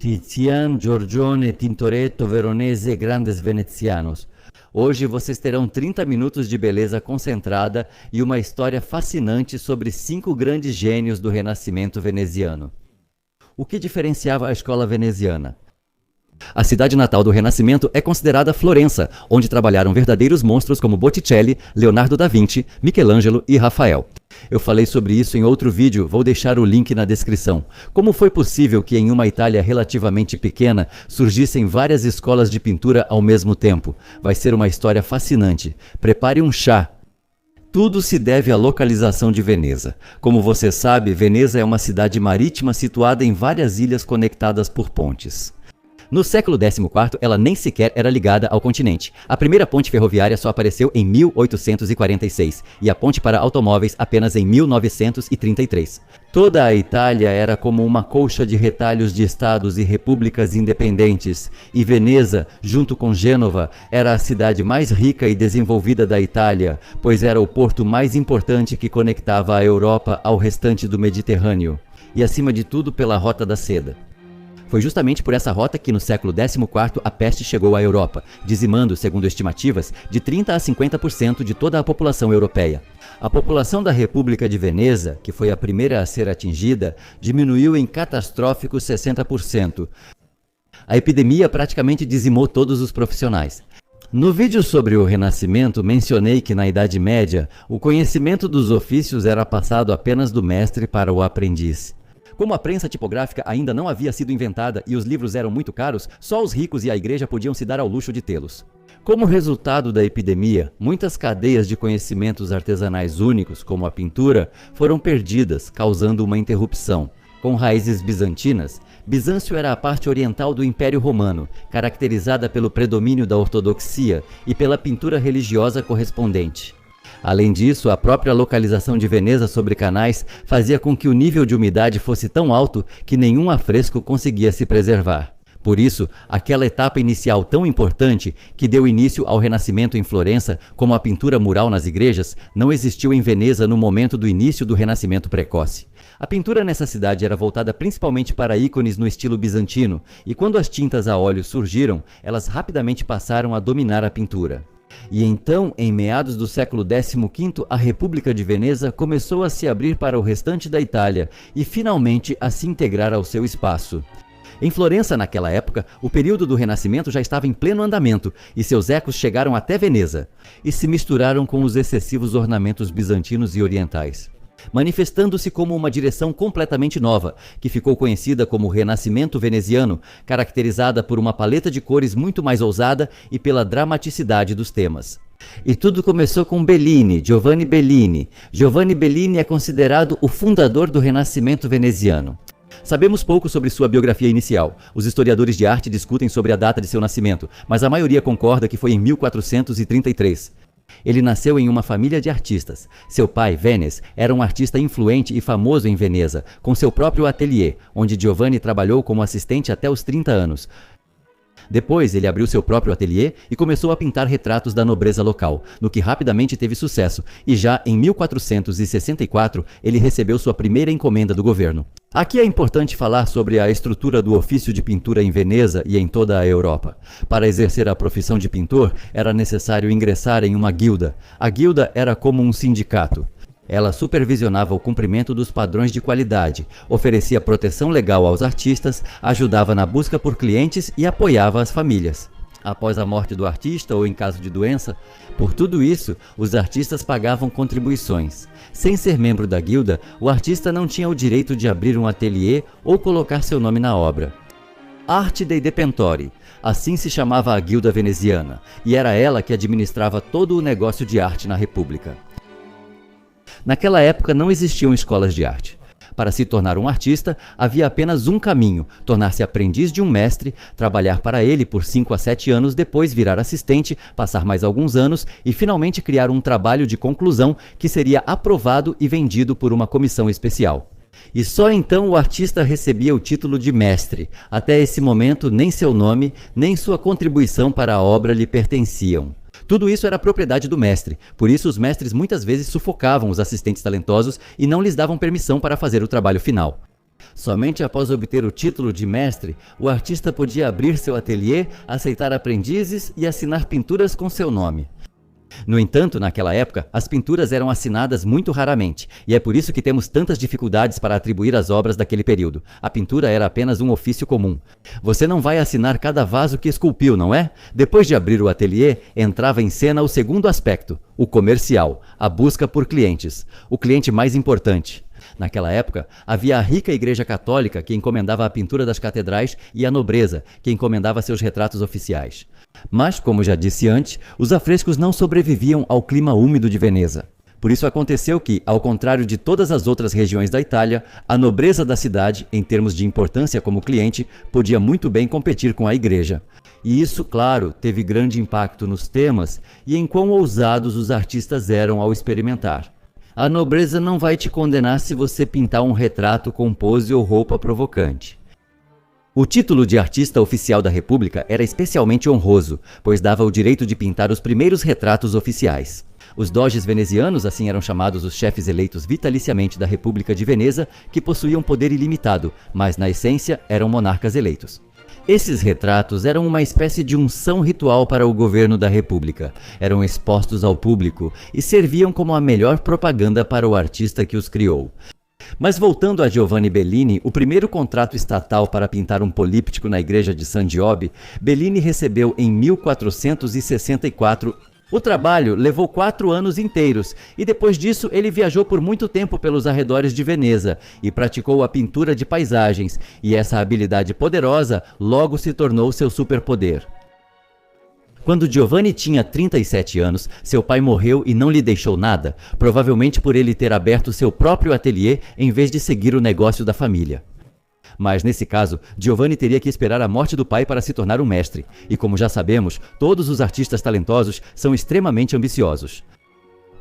Tiziano, Giorgione, Tintoretto, Veronese, grandes venezianos. Hoje vocês terão 30 minutos de beleza concentrada e uma história fascinante sobre 5 grandes gênios do Renascimento veneziano. O que diferenciava a escola veneziana? A cidade natal do Renascimento é considerada Florença, onde trabalharam verdadeiros monstros como Botticelli, Leonardo da Vinci, Michelangelo e Rafael. Eu falei sobre isso em outro vídeo, vou deixar o link na descrição. Como foi possível que em uma Itália relativamente pequena surgissem várias escolas de pintura ao mesmo tempo? Vai ser uma história fascinante. Prepare um chá. Tudo se deve à localização de Veneza. Como você sabe, Veneza é uma cidade marítima situada em várias ilhas conectadas por pontes. No século XIV, ela nem sequer era ligada ao continente. A primeira ponte ferroviária só apareceu em 1846 e a ponte para automóveis apenas em 1933. Toda a Itália era como uma colcha de retalhos de estados e repúblicas independentes, e Veneza, junto com Gênova, era a cidade mais rica e desenvolvida da Itália, pois era o porto mais importante que conectava a Europa ao restante do Mediterrâneo, e acima de tudo pela Rota da Seda. Foi justamente por essa rota que no século XIV a peste chegou à Europa, dizimando, segundo estimativas, de 30% a 50% de toda a população europeia. A população da República de Veneza, que foi a primeira a ser atingida, diminuiu em catastróficos 60%. A epidemia praticamente dizimou todos os profissionais. No vídeo sobre o Renascimento, mencionei que na Idade Média, o conhecimento dos ofícios era passado apenas do mestre para o aprendiz. Como a prensa tipográfica ainda não havia sido inventada e os livros eram muito caros, só os ricos e a igreja podiam se dar ao luxo de tê-los. Como resultado da epidemia, muitas cadeias de conhecimentos artesanais únicos, como a pintura, foram perdidas, causando uma interrupção. Com raízes bizantinas, Bizâncio era a parte oriental do Império Romano, caracterizada pelo predomínio da ortodoxia e pela pintura religiosa correspondente. Além disso, a própria localização de Veneza sobre canais fazia com que o nível de umidade fosse tão alto que nenhum afresco conseguia se preservar. Por isso, aquela etapa inicial tão importante, que deu início ao Renascimento em Florença, como a pintura mural nas igrejas, não existiu em Veneza no momento do início do Renascimento precoce. A pintura nessa cidade era voltada principalmente para ícones no estilo bizantino, e quando as tintas a óleo surgiram, elas rapidamente passaram a dominar a pintura. E então, em meados do século XV, a República de Veneza começou a se abrir para o restante da Itália e finalmente a se integrar ao seu espaço. Em Florença, naquela época, o período do Renascimento já estava em pleno andamento e seus ecos chegaram até Veneza e se misturaram com os excessivos ornamentos bizantinos e orientais, manifestando-se como uma direção completamente nova, que ficou conhecida como Renascimento veneziano, caracterizada por uma paleta de cores muito mais ousada e pela dramaticidade dos temas. E tudo começou com Bellini, Giovanni Bellini. Giovanni Bellini é considerado o fundador do Renascimento veneziano. Sabemos pouco sobre sua biografia inicial. Os historiadores de arte discutem sobre a data de seu nascimento, mas a maioria concorda que foi em 1433. Ele nasceu em uma família de artistas. Seu pai, Venes, era um artista influente e famoso em Veneza, com seu próprio ateliê, onde Giovanni trabalhou como assistente até os 30 anos. Depois, ele abriu seu próprio ateliê e começou a pintar retratos da nobreza local, no que rapidamente teve sucesso, e já em 1464 ele recebeu sua primeira encomenda do governo. Aqui é importante falar sobre a estrutura do ofício de pintura em Veneza e em toda a Europa. Para exercer a profissão de pintor, era necessário ingressar em uma guilda. A guilda era como um sindicato. Ela supervisionava o cumprimento dos padrões de qualidade, oferecia proteção legal aos artistas, ajudava na busca por clientes e apoiava as famílias. Após a morte do artista ou em caso de doença, por tudo isso, os artistas pagavam contribuições. Sem ser membro da guilda, o artista não tinha o direito de abrir um ateliê ou colocar seu nome na obra. Arte dei Depentori, assim se chamava a guilda veneziana, e era ela que administrava todo o negócio de arte na República. Naquela época não existiam escolas de arte. Para se tornar um artista, havia apenas um caminho: tornar-se aprendiz de um mestre, trabalhar para ele por 5 a 7 anos, depois virar assistente, passar mais alguns anos e finalmente criar um trabalho de conclusão que seria aprovado e vendido por uma comissão especial. E só então o artista recebia o título de mestre. Até esse momento, nem seu nome, nem sua contribuição para a obra lhe pertenciam. Tudo isso era propriedade do mestre, por isso os mestres muitas vezes sufocavam os assistentes talentosos e não lhes davam permissão para fazer o trabalho final. Somente após obter o título de mestre, o artista podia abrir seu ateliê, aceitar aprendizes e assinar pinturas com seu nome. No entanto, naquela época, as pinturas eram assinadas muito raramente, e é por isso que temos tantas dificuldades para atribuir as obras daquele período. A pintura era apenas um ofício comum. Você não vai assinar cada vaso que esculpiu, não é? Depois de abrir o ateliê, entrava em cena o segundo aspecto, o comercial, a busca por clientes, o cliente mais importante. Naquela época, havia a rica Igreja Católica, que encomendava a pintura das catedrais, e a nobreza, que encomendava seus retratos oficiais. Mas, como já disse antes, os afrescos não sobreviviam ao clima úmido de Veneza. Por isso aconteceu que, ao contrário de todas as outras regiões da Itália, a nobreza da cidade, em termos de importância como cliente, podia muito bem competir com a igreja. E isso, claro, teve grande impacto nos temas e em quão ousados os artistas eram ao experimentar. A nobreza não vai te condenar se você pintar um retrato com pose ou roupa provocante. O título de artista oficial da República era especialmente honroso, pois dava o direito de pintar os primeiros retratos oficiais. Os doges venezianos, assim eram chamados os chefes eleitos vitaliciamente da República de Veneza, que possuíam poder ilimitado, mas na essência eram monarcas eleitos. Esses retratos eram uma espécie de unção ritual para o governo da República. Eram expostos ao público e serviam como a melhor propaganda para o artista que os criou. Mas voltando a Giovanni Bellini, o primeiro contrato estatal para pintar um políptico na igreja de San Giobbe, Bellini recebeu em 1464. O trabalho levou 4 anos inteiros e depois disso ele viajou por muito tempo pelos arredores de Veneza e praticou a pintura de paisagens, e essa habilidade poderosa logo se tornou seu superpoder. Quando Giovanni tinha 37 anos, seu pai morreu e não lhe deixou nada, provavelmente por ele ter aberto seu próprio ateliê em vez de seguir o negócio da família. Mas, nesse caso, Giovanni teria que esperar a morte do pai para se tornar um mestre. E como já sabemos, todos os artistas talentosos são extremamente ambiciosos.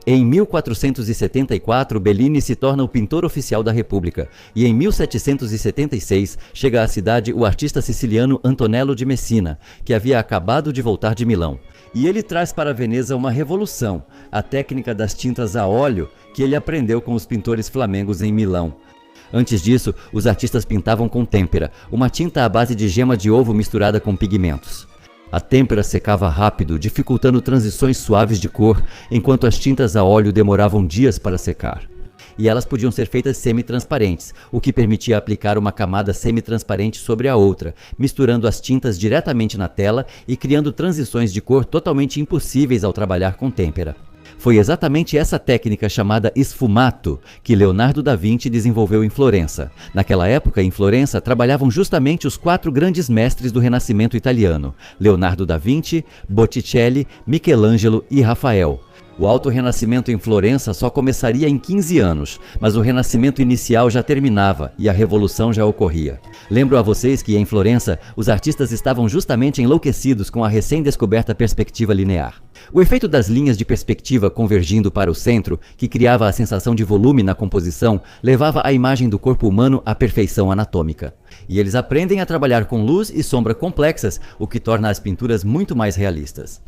Em 1474, Bellini se torna o pintor oficial da República. E em 1776, chega à cidade o artista siciliano Antonello de Messina, que havia acabado de voltar de Milão. E ele traz para Veneza uma revolução, a técnica das tintas a óleo que ele aprendeu com os pintores flamengos em Milão. Antes disso, os artistas pintavam com têmpera, uma tinta à base de gema de ovo misturada com pigmentos. A têmpera secava rápido, dificultando transições suaves de cor, enquanto as tintas a óleo demoravam dias para secar. E elas podiam ser feitas semi-transparentes, o que permitia aplicar uma camada semi-transparente sobre a outra, misturando as tintas diretamente na tela e criando transições de cor totalmente impossíveis ao trabalhar com têmpera. Foi exatamente essa técnica chamada esfumato que Leonardo da Vinci desenvolveu em Florença. Naquela época, em Florença, trabalhavam justamente os 4 grandes mestres do Renascimento italiano: Leonardo da Vinci, Botticelli, Michelangelo e Rafael. O Alto Renascimento em Florença só começaria em 15 anos, mas o Renascimento inicial já terminava e a Revolução já ocorria. Lembro a vocês que, em Florença, os artistas estavam justamente enlouquecidos com a recém-descoberta perspectiva linear. O efeito das linhas de perspectiva convergindo para o centro, que criava a sensação de volume na composição, levava a imagem do corpo humano à perfeição anatômica. E eles aprendem a trabalhar com luz e sombra complexas, o que torna as pinturas muito mais realistas.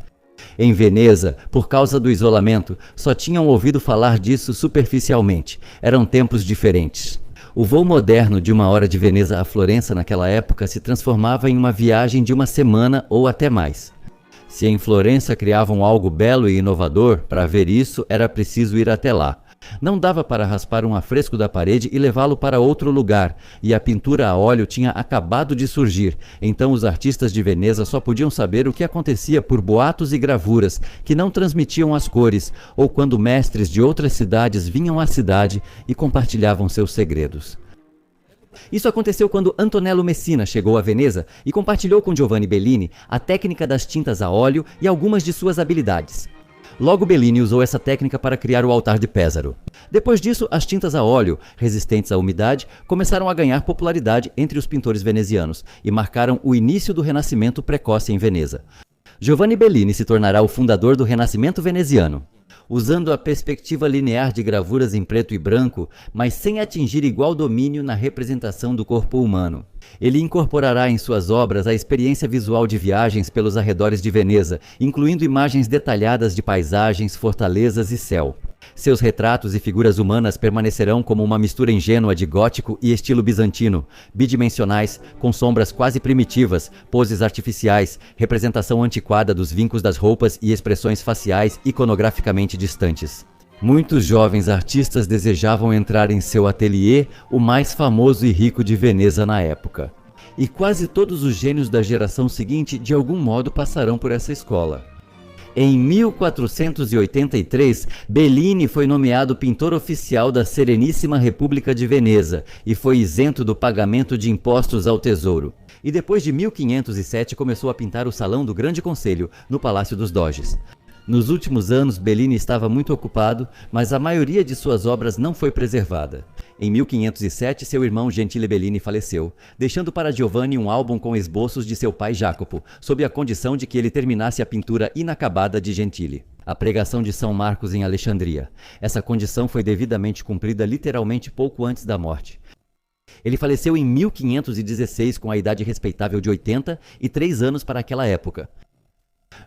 Em Veneza, por causa do isolamento, só tinham ouvido falar disso superficialmente. Eram tempos diferentes. O voo moderno de 1 hora de Veneza a Florença naquela época se transformava em uma viagem de 1 semana ou até mais. Se em Florença criavam algo belo e inovador, para ver isso era preciso ir até lá. Não dava para raspar um afresco da parede e levá-lo para outro lugar, e a pintura a óleo tinha acabado de surgir, então os artistas de Veneza só podiam saber o que acontecia por boatos e gravuras que não transmitiam as cores, ou quando mestres de outras cidades vinham à cidade e compartilhavam seus segredos. Isso aconteceu quando Antonello Messina chegou a Veneza e compartilhou com Giovanni Bellini a técnica das tintas a óleo e algumas de suas habilidades. Logo, Bellini usou essa técnica para criar o altar de Pézaro. Depois disso, as tintas a óleo, resistentes à umidade, começaram a ganhar popularidade entre os pintores venezianos e marcaram o início do Renascimento precoce em Veneza. Giovanni Bellini se tornará o fundador do Renascimento veneziano. Usando a perspectiva linear de gravuras em preto e branco, mas sem atingir igual domínio na representação do corpo humano. Ele incorporará em suas obras a experiência visual de viagens pelos arredores de Veneza, incluindo imagens detalhadas de paisagens, fortalezas e céu. Seus retratos e figuras humanas permanecerão como uma mistura ingênua de gótico e estilo bizantino, bidimensionais, com sombras quase primitivas, poses artificiais, representação antiquada dos vincos das roupas e expressões faciais iconograficamente distantes. Muitos jovens artistas desejavam entrar em seu ateliê, o mais famoso e rico de Veneza na época. E quase todos os gênios da geração seguinte de algum modo passarão por essa escola. Em 1483, Bellini foi nomeado pintor oficial da Sereníssima República de Veneza e foi isento do pagamento de impostos ao tesouro. E depois de 1507 começou a pintar o Salão do Grande Conselho, no Palácio dos Doges. Nos últimos anos, Bellini estava muito ocupado, mas a maioria de suas obras não foi preservada. Em 1507, seu irmão Gentile Bellini faleceu, deixando para Giovanni um álbum com esboços de seu pai Jacopo, sob a condição de que ele terminasse a pintura inacabada de Gentile. A pregação de São Marcos em Alexandria. Essa condição foi devidamente cumprida literalmente pouco antes da morte. Ele faleceu em 1516 com a idade respeitável de 83 anos para aquela época.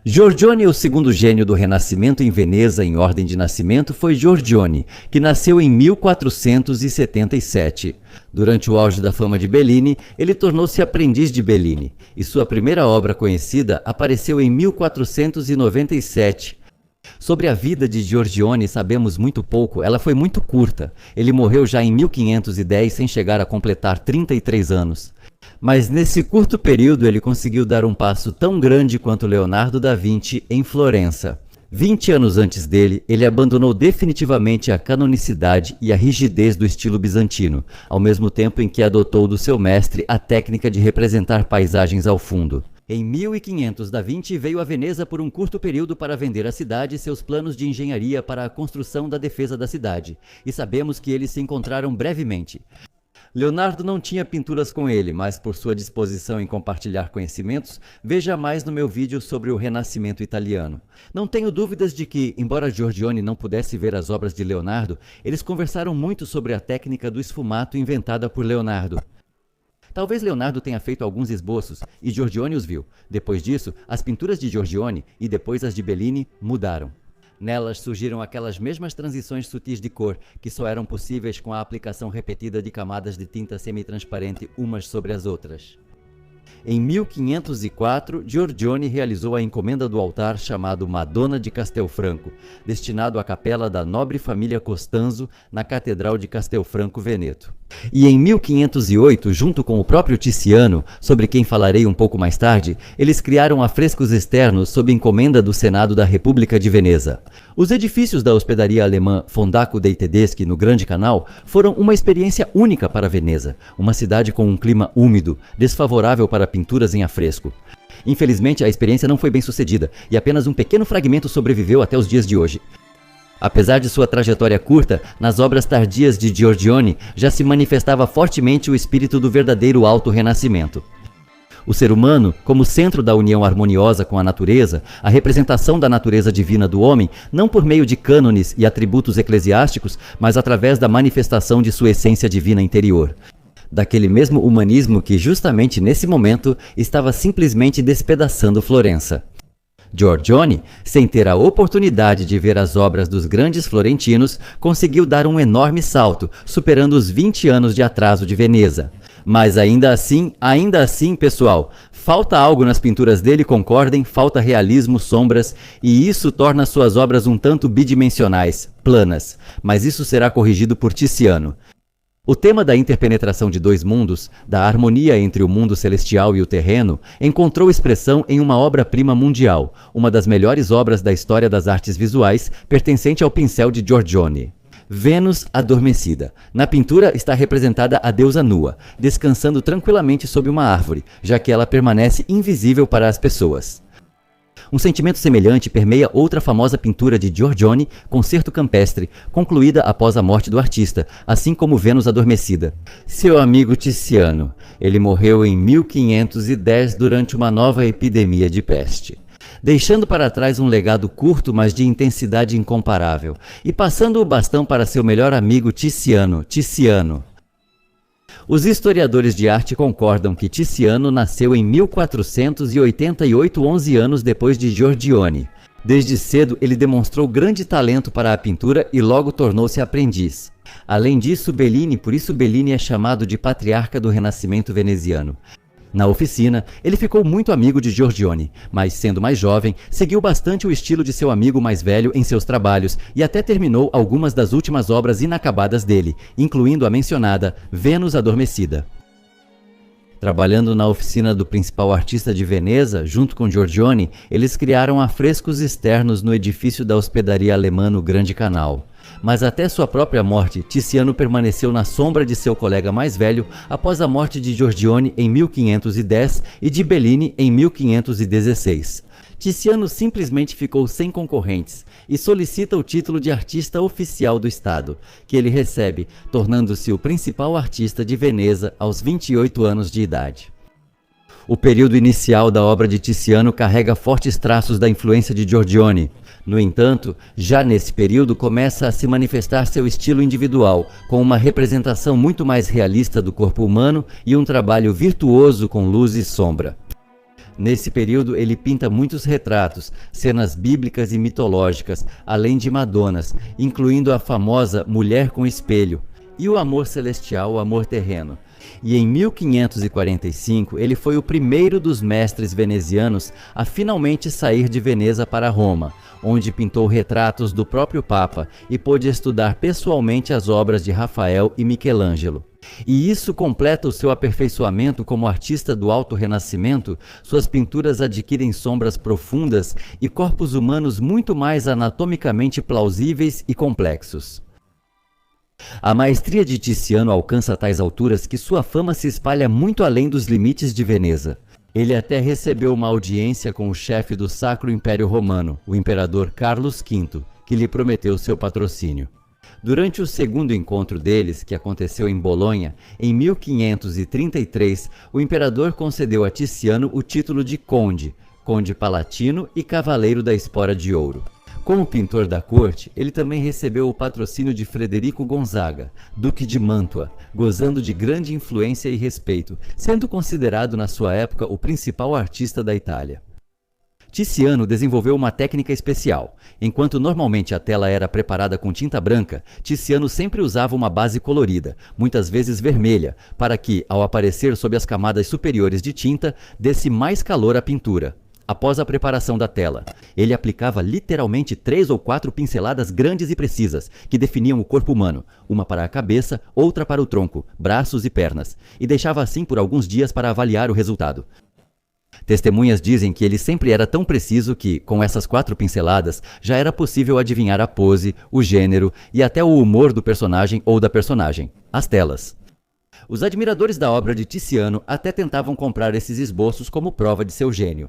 Giorgione, o segundo gênio do Renascimento em Veneza em ordem de nascimento, foi Giorgione, que nasceu em 1477. Durante o auge da fama de Bellini, ele tornou-se aprendiz de Bellini, e sua primeira obra conhecida apareceu em 1497. Sobre a vida de Giorgione sabemos muito pouco, ela foi muito curta. Ele morreu já em 1510 sem chegar a completar 33 anos. Mas nesse curto período ele conseguiu dar um passo tão grande quanto Leonardo da Vinci em Florença. 20 anos antes dele, ele abandonou definitivamente a canonicidade e a rigidez do estilo bizantino, ao mesmo tempo em que adotou do seu mestre a técnica de representar paisagens ao fundo. Em 1500, Da Vinci veio a Veneza por um curto período para vender à cidade seus planos de engenharia para a construção da defesa da cidade, e sabemos que eles se encontraram brevemente. Leonardo não tinha pinturas com ele, mas por sua disposição em compartilhar conhecimentos, veja mais no meu vídeo sobre o Renascimento italiano. Não tenho dúvidas de que, embora Giorgione não pudesse ver as obras de Leonardo, eles conversaram muito sobre a técnica do esfumato inventada por Leonardo. Talvez Leonardo tenha feito alguns esboços, e Giorgione os viu. Depois disso, as pinturas de Giorgione e depois as de Bellini mudaram. Nelas surgiram aquelas mesmas transições sutis de cor, que só eram possíveis com a aplicação repetida de camadas de tinta semitransparente umas sobre as outras. Em 1504, Giorgione realizou a encomenda do altar chamado Madonna de Castelfranco, destinado à capela da nobre família Costanzo na Catedral de Castelfranco Veneto. E em 1508, junto com o próprio Tiziano, sobre quem falarei um pouco mais tarde, eles criaram afrescos externos sob encomenda do Senado da República de Veneza. Os edifícios da hospedaria alemã Fondaco dei Tedeschi, no Grande Canal, foram uma experiência única para Veneza, uma cidade com um clima úmido, desfavorável para pinturas em afresco. Infelizmente, a experiência não foi bem sucedida, e apenas um pequeno fragmento sobreviveu até os dias de hoje. Apesar de sua trajetória curta, nas obras tardias de Giorgione já se manifestava fortemente o espírito do verdadeiro Alto Renascimento. O ser humano, como centro da união harmoniosa com a natureza, a representação da natureza divina do homem, não por meio de cânones e atributos eclesiásticos, mas através da manifestação de sua essência divina interior. Daquele mesmo humanismo que, justamente nesse momento, estava simplesmente despedaçando Florença. Giorgione, sem ter a oportunidade de ver as obras dos grandes florentinos, conseguiu dar um enorme salto, superando os 20 anos de atraso de Veneza. Mas ainda assim, pessoal, falta algo nas pinturas dele, concordem, falta realismo, sombras, e isso torna suas obras um tanto bidimensionais, planas, mas isso será corrigido por Tiziano. O tema da interpenetração de dois mundos, da harmonia entre o mundo celestial e o terreno, encontrou expressão em uma obra-prima mundial, uma das melhores obras da história das artes visuais, pertencente ao pincel de Giorgione. Vênus adormecida. Na pintura está representada a deusa nua, descansando tranquilamente sob uma árvore, já que ela permanece invisível para as pessoas. Um sentimento semelhante permeia outra famosa pintura de Giorgione, Concerto Campestre, concluída após a morte do artista, assim como Vênus Adormecida. Seu amigo Tiziano. Ele morreu em 1510 durante uma nova epidemia de peste, deixando para trás um legado curto, mas de intensidade incomparável, e passando o bastão para seu melhor amigo Tiziano. Os historiadores de arte concordam que Tiziano nasceu em 1488, 11 anos depois de Giorgione. Desde cedo, ele demonstrou grande talento para a pintura e logo tornou-se aprendiz. Além disso, por isso Bellini é chamado de patriarca do Renascimento veneziano. Na oficina, ele ficou muito amigo de Giorgione, mas sendo mais jovem, seguiu bastante o estilo de seu amigo mais velho em seus trabalhos e até terminou algumas das últimas obras inacabadas dele, incluindo a mencionada Vênus Adormecida. Trabalhando na oficina do principal artista de Veneza, junto com Giorgione, eles criaram afrescos externos no edifício da hospedaria alemã no Grande Canal. Mas até sua própria morte, Tiziano permaneceu na sombra de seu colega mais velho após a morte de Giorgione em 1510 e de Bellini em 1516. Tiziano simplesmente ficou sem concorrentes e solicita o título de artista oficial do Estado, que ele recebe, tornando-se o principal artista de Veneza aos 28 anos de idade. O período inicial da obra de Tiziano carrega fortes traços da influência de Giorgione. No entanto, já nesse período começa a se manifestar seu estilo individual, com uma representação muito mais realista do corpo humano e um trabalho virtuoso com luz e sombra. Nesse período, ele pinta muitos retratos, cenas bíblicas e mitológicas, além de Madonas, incluindo a famosa Mulher com Espelho, e o amor celestial, o amor terreno. E em 1545, ele foi o primeiro dos mestres venezianos a finalmente sair de Veneza para Roma, onde pintou retratos do próprio Papa e pôde estudar pessoalmente as obras de Rafael e Michelangelo. E isso completa o seu aperfeiçoamento como artista do Alto Renascimento. Suas pinturas adquirem sombras profundas e corpos humanos muito mais anatomicamente plausíveis e complexos. A maestria de Tiziano alcança tais alturas que sua fama se espalha muito além dos limites de Veneza. Ele até recebeu uma audiência com o chefe do Sacro Império Romano, o imperador Carlos V, que lhe prometeu seu patrocínio. Durante o segundo encontro deles, que aconteceu em Bolonha, em 1533, o imperador concedeu a Tiziano o título de conde palatino e cavaleiro da Espora de Ouro. Como pintor da corte, ele também recebeu o patrocínio de Frederico Gonzaga, duque de Mantua, gozando de grande influência e respeito, sendo considerado na sua época o principal artista da Itália. Tiziano desenvolveu uma técnica especial. Enquanto normalmente a tela era preparada com tinta branca, Tiziano sempre usava uma base colorida, muitas vezes vermelha, para que, ao aparecer sob as camadas superiores de tinta, desse mais calor à pintura. Após a preparação da tela, ele aplicava literalmente 3 ou 4 pinceladas grandes e precisas, que definiam o corpo humano, uma para a cabeça, outra para o tronco, braços e pernas, e deixava assim por alguns dias para avaliar o resultado. Testemunhas dizem que ele sempre era tão preciso que, com essas 4 pinceladas, já era possível adivinhar a pose, o gênero e até o humor do personagem ou da personagem, as telas. Os admiradores da obra de Tiziano até tentavam comprar esses esboços como prova de seu gênio.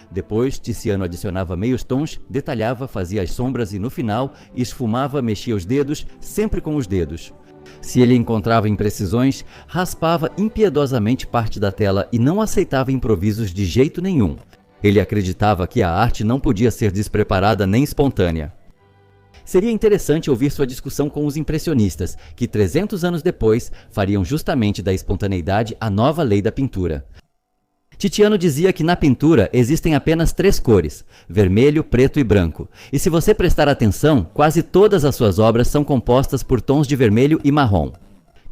Depois, Tiziano adicionava meios tons, detalhava, fazia as sombras e, no final, esfumava, mexia os dedos, sempre com os dedos. Se ele encontrava imprecisões, raspava impiedosamente parte da tela e não aceitava improvisos de jeito nenhum. Ele acreditava que a arte não podia ser despreparada nem espontânea. Seria interessante ouvir sua discussão com os impressionistas, que 300 anos depois fariam justamente da espontaneidade a nova lei da pintura. Tiziano dizia que na pintura existem apenas 3 cores, vermelho, preto e branco, e se você prestar atenção, quase todas as suas obras são compostas por tons de vermelho e marrom.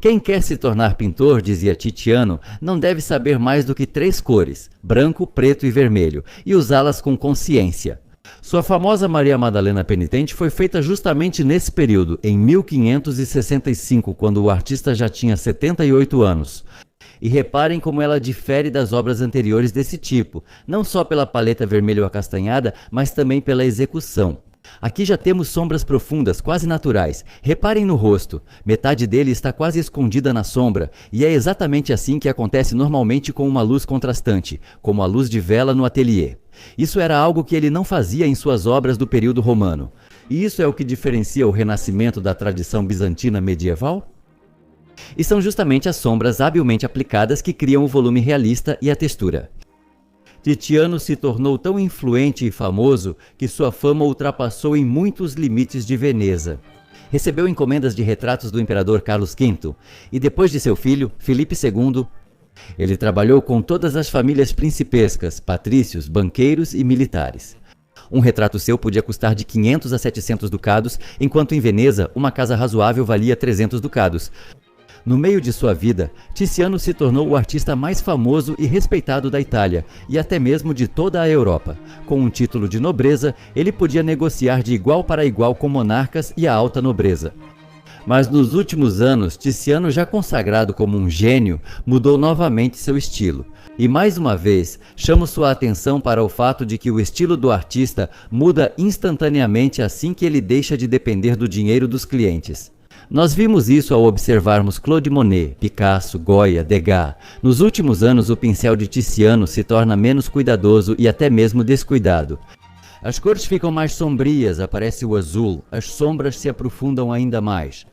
Quem quer se tornar pintor, dizia Tiziano, não deve saber mais do que 3 cores, branco, preto e vermelho, e usá-las com consciência. Sua famosa Maria Madalena Penitente foi feita justamente nesse período, em 1565, quando o artista já tinha 78 anos. E reparem como ela difere das obras anteriores desse tipo, não só pela paleta vermelho acastanhada, mas também pela execução. Aqui já temos sombras profundas, quase naturais. Reparem no rosto, metade dele está quase escondida na sombra, e é exatamente assim que acontece normalmente com uma luz contrastante, como a luz de vela no ateliê. Isso era algo que ele não fazia em suas obras do período romano. E isso é o que diferencia o Renascimento da tradição bizantina medieval? E são justamente as sombras habilmente aplicadas que criam o volume realista e a textura. Tiziano se tornou tão influente e famoso que sua fama ultrapassou em muitos limites de Veneza. Recebeu encomendas de retratos do imperador Carlos V e depois de seu filho, Filipe II, ele trabalhou com todas as famílias principescas, patrícios, banqueiros e militares. Um retrato seu podia custar de 500 a 700 ducados, enquanto em Veneza uma casa razoável valia 300 ducados. No meio de sua vida, Tiziano se tornou o artista mais famoso e respeitado da Itália, e até mesmo de toda a Europa. Com um título de nobreza, ele podia negociar de igual para igual com monarcas e a alta nobreza. Mas nos últimos anos, Tiziano, já consagrado como um gênio, mudou novamente seu estilo. E mais uma vez, chamo sua atenção para o fato de que o estilo do artista muda instantaneamente assim que ele deixa de depender do dinheiro dos clientes. Nós vimos isso ao observarmos Claude Monet, Picasso, Goya, Degas. Nos últimos anos, o pincel de Tiziano se torna menos cuidadoso e até mesmo descuidado. As cores ficam mais sombrias, aparece o azul, as sombras se aprofundam ainda mais,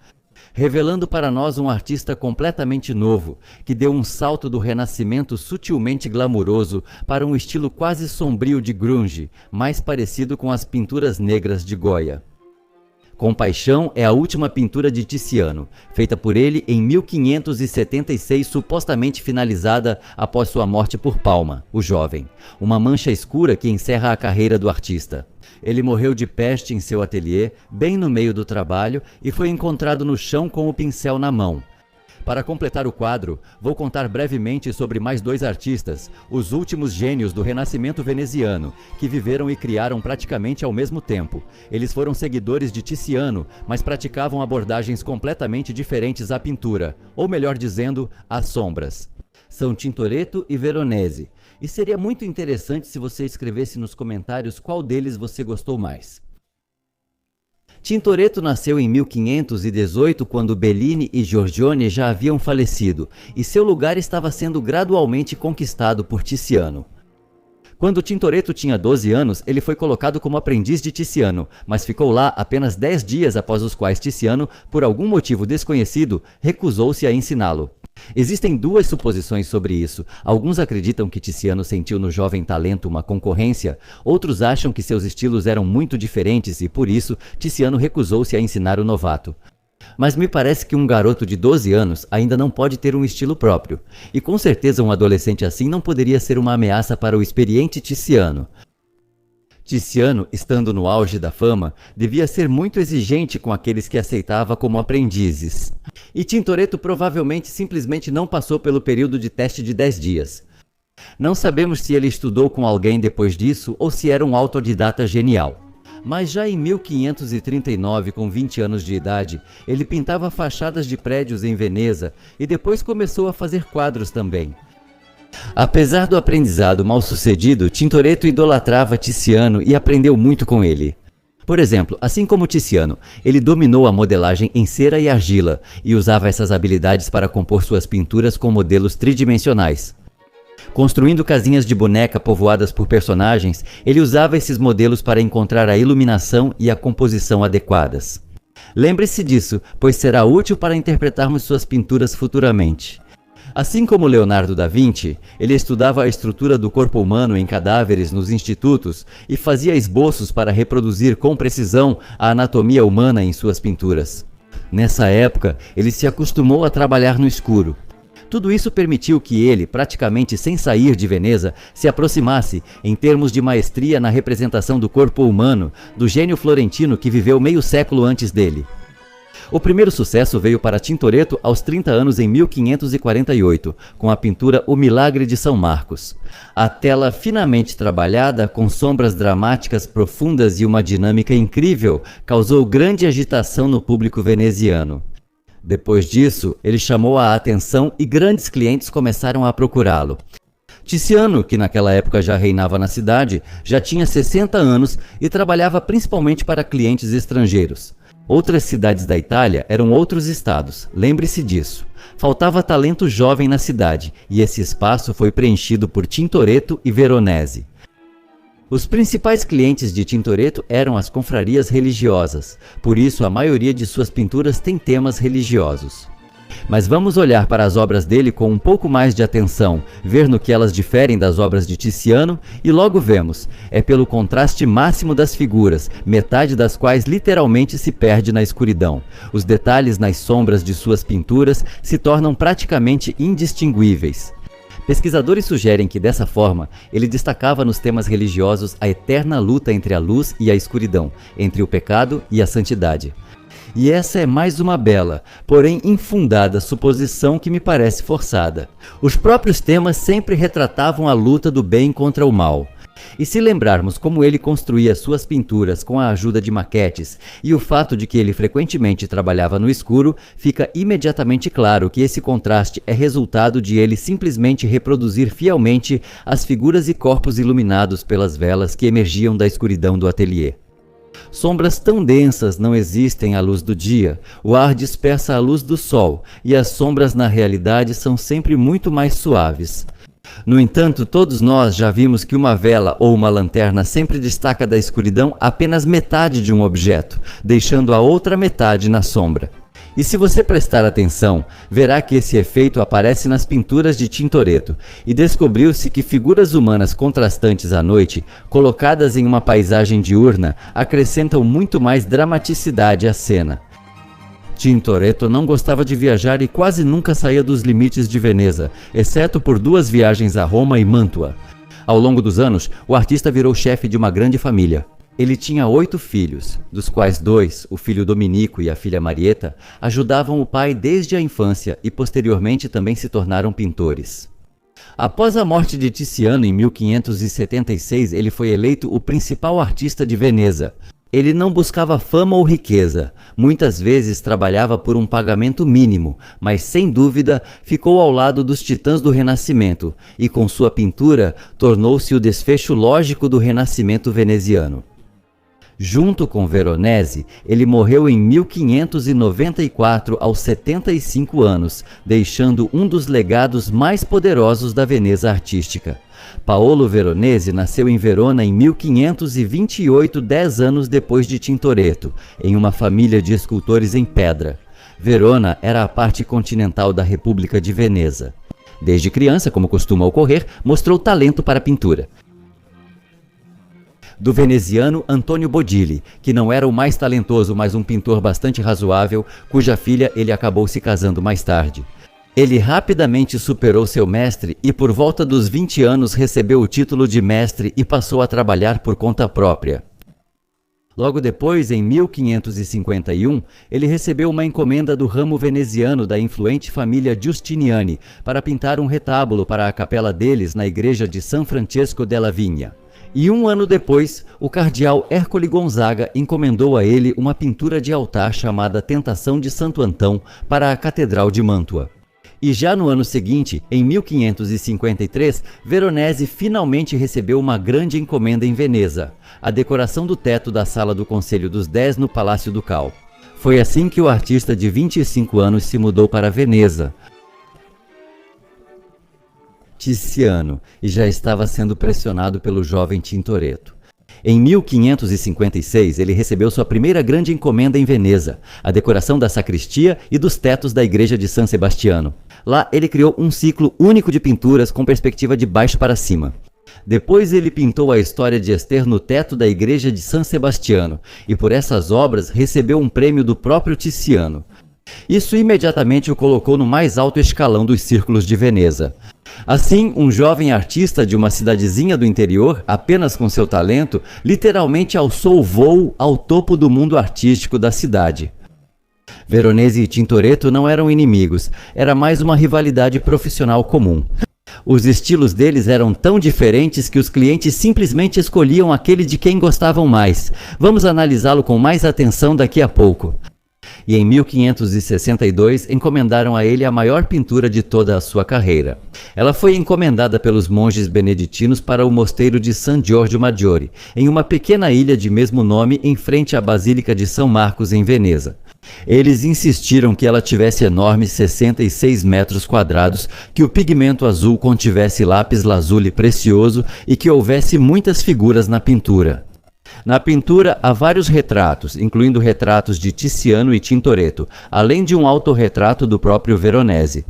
revelando para nós um artista completamente novo, que deu um salto do renascimento sutilmente glamuroso para um estilo quase sombrio de grunge, mais parecido com as pinturas negras de Goya. Compaixão é a última pintura de Tiziano, feita por ele em 1576, supostamente finalizada após sua morte por Palma, o jovem, uma mancha escura que encerra a carreira do artista. Ele morreu de peste em seu ateliê, bem no meio do trabalho, e foi encontrado no chão com o pincel na mão. Para completar o quadro, vou contar brevemente sobre mais dois artistas, os últimos gênios do Renascimento veneziano, que viveram e criaram praticamente ao mesmo tempo. Eles foram seguidores de Tiziano, mas praticavam abordagens completamente diferentes à pintura, ou melhor dizendo, às sombras. São Tintoretto e Veronese, e seria muito interessante se você escrevesse nos comentários qual deles você gostou mais. Tintoretto nasceu em 1518, quando Bellini e Giorgione já haviam falecido, e seu lugar estava sendo gradualmente conquistado por Tiziano. Quando Tintoretto tinha 12 anos, ele foi colocado como aprendiz de Tiziano, mas ficou lá apenas 10 dias, após os quais Tiziano, por algum motivo desconhecido, recusou-se a ensiná-lo. Existem duas suposições sobre isso. Alguns acreditam que Tiziano sentiu no jovem talento uma concorrência, outros acham que seus estilos eram muito diferentes e, por isso, Tiziano recusou-se a ensinar o novato. Mas me parece que um garoto de 12 anos ainda não pode ter um estilo próprio, e com certeza um adolescente assim não poderia ser uma ameaça para o experiente Tiziano. Tiziano, estando no auge da fama, devia ser muito exigente com aqueles que aceitava como aprendizes. E Tintoretto provavelmente simplesmente não passou pelo período de teste de 10 dias. Não sabemos se ele estudou com alguém depois disso ou se era um autodidata genial. Mas já em 1539, com 20 anos de idade, ele pintava fachadas de prédios em Veneza e depois começou a fazer quadros também. Apesar do aprendizado mal sucedido, Tintoretto idolatrava Tiziano e aprendeu muito com ele. Por exemplo, assim como Tiziano, ele dominou a modelagem em cera e argila e usava essas habilidades para compor suas pinturas com modelos tridimensionais. Construindo casinhas de boneca povoadas por personagens, ele usava esses modelos para encontrar a iluminação e a composição adequadas. Lembre-se disso, pois será útil para interpretarmos suas pinturas futuramente. Assim como Leonardo da Vinci, ele estudava a estrutura do corpo humano em cadáveres nos institutos e fazia esboços para reproduzir com precisão a anatomia humana em suas pinturas. Nessa época, ele se acostumou a trabalhar no escuro. Tudo isso permitiu que ele, praticamente sem sair de Veneza, se aproximasse, em termos de maestria na representação do corpo humano, do gênio florentino que viveu meio século antes dele. O primeiro sucesso veio para Tintoretto aos 30 anos em 1548, com a pintura O Milagre de São Marcos. A tela finamente trabalhada, com sombras dramáticas profundas e uma dinâmica incrível, causou grande agitação no público veneziano. Depois disso, ele chamou a atenção e grandes clientes começaram a procurá-lo. Tiziano, que naquela época já reinava na cidade, já tinha 60 anos e trabalhava principalmente para clientes estrangeiros. Outras cidades da Itália eram outros estados, lembre-se disso. Faltava talento jovem na cidade, e esse espaço foi preenchido por Tintoretto e Veronese. Os principais clientes de Tintoretto eram as confrarias religiosas, por isso a maioria de suas pinturas tem temas religiosos. Mas vamos olhar para as obras dele com um pouco mais de atenção, ver no que elas diferem das obras de Tiziano, e logo vemos, é pelo contraste máximo das figuras, metade das quais literalmente se perde na escuridão. Os detalhes nas sombras de suas pinturas se tornam praticamente indistinguíveis. Pesquisadores sugerem que, dessa forma, ele destacava nos temas religiosos a eterna luta entre a luz e a escuridão, entre o pecado e a santidade. E essa é mais uma bela, porém infundada suposição que me parece forçada. Os próprios temas sempre retratavam a luta do bem contra o mal. E se lembrarmos como ele construía suas pinturas com a ajuda de maquetes e o fato de que ele frequentemente trabalhava no escuro, fica imediatamente claro que esse contraste é resultado de ele simplesmente reproduzir fielmente as figuras e corpos iluminados pelas velas que emergiam da escuridão do ateliê. Sombras tão densas não existem à luz do dia, o ar dispersa a luz do sol, e as sombras na realidade são sempre muito mais suaves. No entanto, todos nós já vimos que uma vela ou uma lanterna sempre destaca da escuridão apenas metade de um objeto, deixando a outra metade na sombra. E se você prestar atenção, verá que esse efeito aparece nas pinturas de Tintoretto, e descobriu-se que figuras humanas contrastantes à noite, colocadas em uma paisagem diurna, acrescentam muito mais dramaticidade à cena. Tintoretto não gostava de viajar e quase nunca saía dos limites de Veneza, exceto por 2 viagens a Roma e Mantua. Ao longo dos anos, o artista virou chefe de uma grande família. Ele tinha 8 filhos, dos quais 2, o filho Dominico e a filha Marietta, ajudavam o pai desde a infância e posteriormente também se tornaram pintores. Após a morte de Tiziano em 1576, ele foi eleito o principal artista de Veneza. Ele não buscava fama ou riqueza, muitas vezes trabalhava por um pagamento mínimo, mas sem dúvida ficou ao lado dos titãs do Renascimento e com sua pintura tornou-se o desfecho lógico do Renascimento veneziano. Junto com Veronese, ele morreu em 1594 aos 75 anos, deixando um dos legados mais poderosos da Veneza artística. Paolo Veronese nasceu em Verona em 1528, 10 anos depois de Tintoretto, em uma família de escultores em pedra. Verona era a parte continental da República de Veneza. Desde criança, como costuma ocorrer, mostrou talento para a pintura. Do veneziano Antonio Bodilli, que não era o mais talentoso, mas um pintor bastante razoável, cuja filha ele acabou se casando mais tarde. Ele rapidamente superou seu mestre e por volta dos 20 anos recebeu o título de mestre e passou a trabalhar por conta própria. Logo depois, em 1551, ele recebeu uma encomenda do ramo veneziano da influente família Giustiniani para pintar um retábulo para a capela deles na igreja de San Francesco della Vigna. E um ano depois, o cardeal Ercole Gonzaga encomendou a ele uma pintura de altar chamada Tentação de Santo Antão para a Catedral de Mantua. E já no ano seguinte, em 1553, Veronese finalmente recebeu uma grande encomenda em Veneza, a decoração do teto da Sala do Conselho dos 10 no Palácio Ducal. Foi assim que o artista de 25 anos se mudou para Veneza, Tiziano, e já estava sendo pressionado pelo jovem Tintoretto. Em 1556, ele recebeu sua primeira grande encomenda em Veneza, a decoração da sacristia e dos tetos da igreja de San Sebastiano. Lá, ele criou um ciclo único de pinturas com perspectiva de baixo para cima. Depois ele pintou a história de Esther no teto da igreja de San Sebastiano, e por essas obras recebeu um prêmio do próprio Tiziano. Isso imediatamente o colocou no mais alto escalão dos círculos de Veneza. Assim, um jovem artista de uma cidadezinha do interior, apenas com seu talento, literalmente alçou o voo ao topo do mundo artístico da cidade. Veronese e Tintoretto não eram inimigos, era mais uma rivalidade profissional comum. Os estilos deles eram tão diferentes que os clientes simplesmente escolhiam aquele de quem gostavam mais. Vamos analisá-lo com mais atenção daqui a pouco. E em 1562 encomendaram a ele a maior pintura de toda a sua carreira. Ela foi encomendada pelos monges beneditinos para o mosteiro de San Giorgio Maggiore, em uma pequena ilha de mesmo nome em frente à Basílica de São Marcos, em Veneza. Eles insistiram que ela tivesse enormes 66 metros quadrados, que o pigmento azul contivesse lápis lazuli precioso e que houvesse muitas figuras na pintura. Na pintura há vários retratos, incluindo retratos de Tiziano e Tintoretto, além de um autorretrato do próprio Veronese.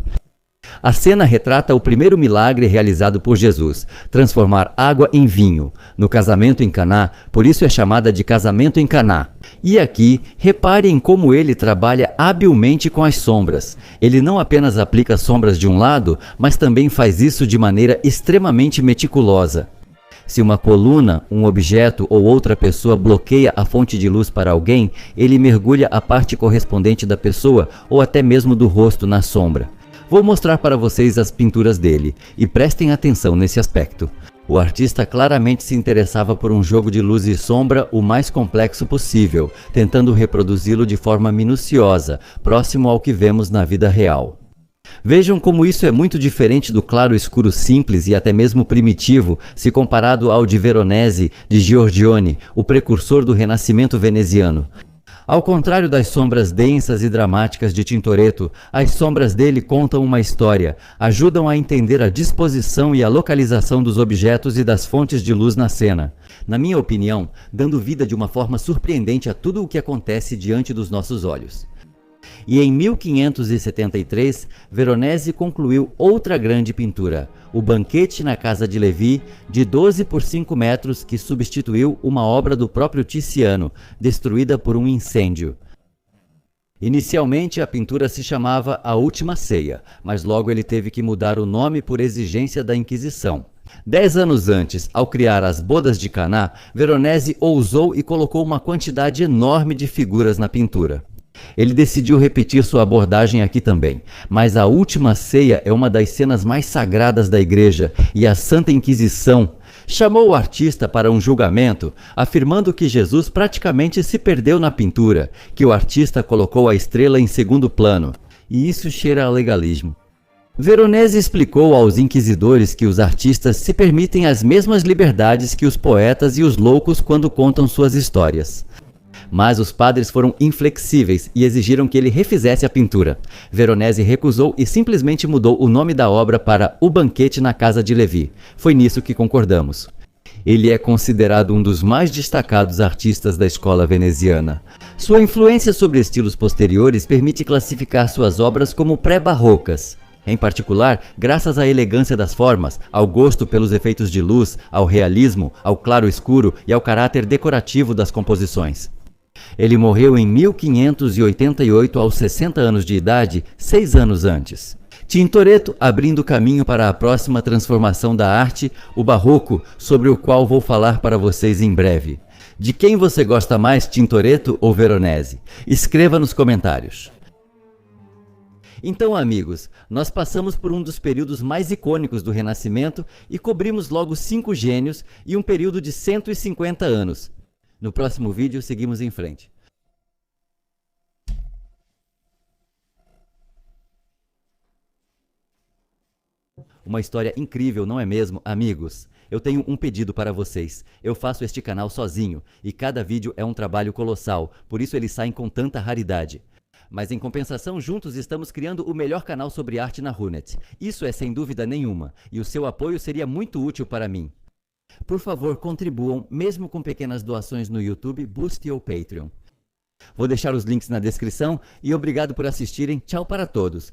A cena retrata o primeiro milagre realizado por Jesus, transformar água em vinho, no casamento em Caná, por isso é chamada de casamento em Caná. E aqui, reparem como ele trabalha habilmente com as sombras. Ele não apenas aplica sombras de um lado, mas também faz isso de maneira extremamente meticulosa. Se uma coluna, um objeto ou outra pessoa bloqueia a fonte de luz para alguém, ele mergulha a parte correspondente da pessoa ou até mesmo do rosto na sombra. Vou mostrar para vocês as pinturas dele, e prestem atenção nesse aspecto. O artista claramente se interessava por um jogo de luz e sombra o mais complexo possível, tentando reproduzi-lo de forma minuciosa, próximo ao que vemos na vida real. Vejam como isso é muito diferente do claro-escuro simples e até mesmo primitivo, se comparado ao de Veronese, de Giorgione, o precursor do Renascimento veneziano. Ao contrário das sombras densas e dramáticas de Tintoretto, as sombras dele contam uma história, ajudam a entender a disposição e a localização dos objetos e das fontes de luz na cena. Na minha opinião, dando vida de uma forma surpreendente a tudo o que acontece diante dos nossos olhos. E em 1573, Veronese concluiu outra grande pintura, o Banquete na Casa de Levi, de 12 por 5 metros, que substituiu uma obra do próprio Tiziano, destruída por um incêndio. Inicialmente, a pintura se chamava A Última Ceia, mas logo ele teve que mudar o nome por exigência da Inquisição. 10 anos antes, ao criar as Bodas de Caná, Veronese ousou e colocou uma quantidade enorme de figuras na pintura. Ele decidiu repetir sua abordagem aqui também, mas a Última Ceia é uma das cenas mais sagradas da Igreja e a Santa Inquisição chamou o artista para um julgamento, afirmando que Jesus praticamente se perdeu na pintura, que o artista colocou a estrela em segundo plano, e isso cheira a legalismo. Veronese explicou aos inquisidores que os artistas se permitem as mesmas liberdades que os poetas e os loucos quando contam suas histórias. Mas os padres foram inflexíveis e exigiram que ele refizesse a pintura. Veronese recusou e simplesmente mudou o nome da obra para O Banquete na Casa de Levi. Foi nisso que concordamos. Ele é considerado um dos mais destacados artistas da escola veneziana. Sua influência sobre estilos posteriores permite classificar suas obras como pré-barrocas. Em particular, graças à elegância das formas, ao gosto pelos efeitos de luz, ao realismo, ao claro-escuro e ao caráter decorativo das composições. Ele morreu em 1588 aos 60 anos de idade, 6 anos antes. Tintoretto abrindo caminho para a próxima transformação da arte, o barroco, sobre o qual vou falar para vocês em breve. De quem você gosta mais, Tintoretto ou Veronese? Escreva nos comentários. Então, amigos, nós passamos por um dos períodos mais icônicos do Renascimento e cobrimos logo 5 gênios e um período de 150 anos. No próximo vídeo, seguimos em frente. Uma história incrível, não é mesmo, amigos? Eu tenho um pedido para vocês. Eu faço este canal sozinho e cada vídeo é um trabalho colossal, por isso eles saem com tanta raridade. Mas em compensação, juntos estamos criando o melhor canal sobre arte na Runet. Isso é sem dúvida nenhuma, e o seu apoio seria muito útil para mim. Por favor, contribuam, mesmo com pequenas doações no YouTube, Boost ou Patreon. Vou deixar os links na descrição e obrigado por assistirem. Tchau para todos.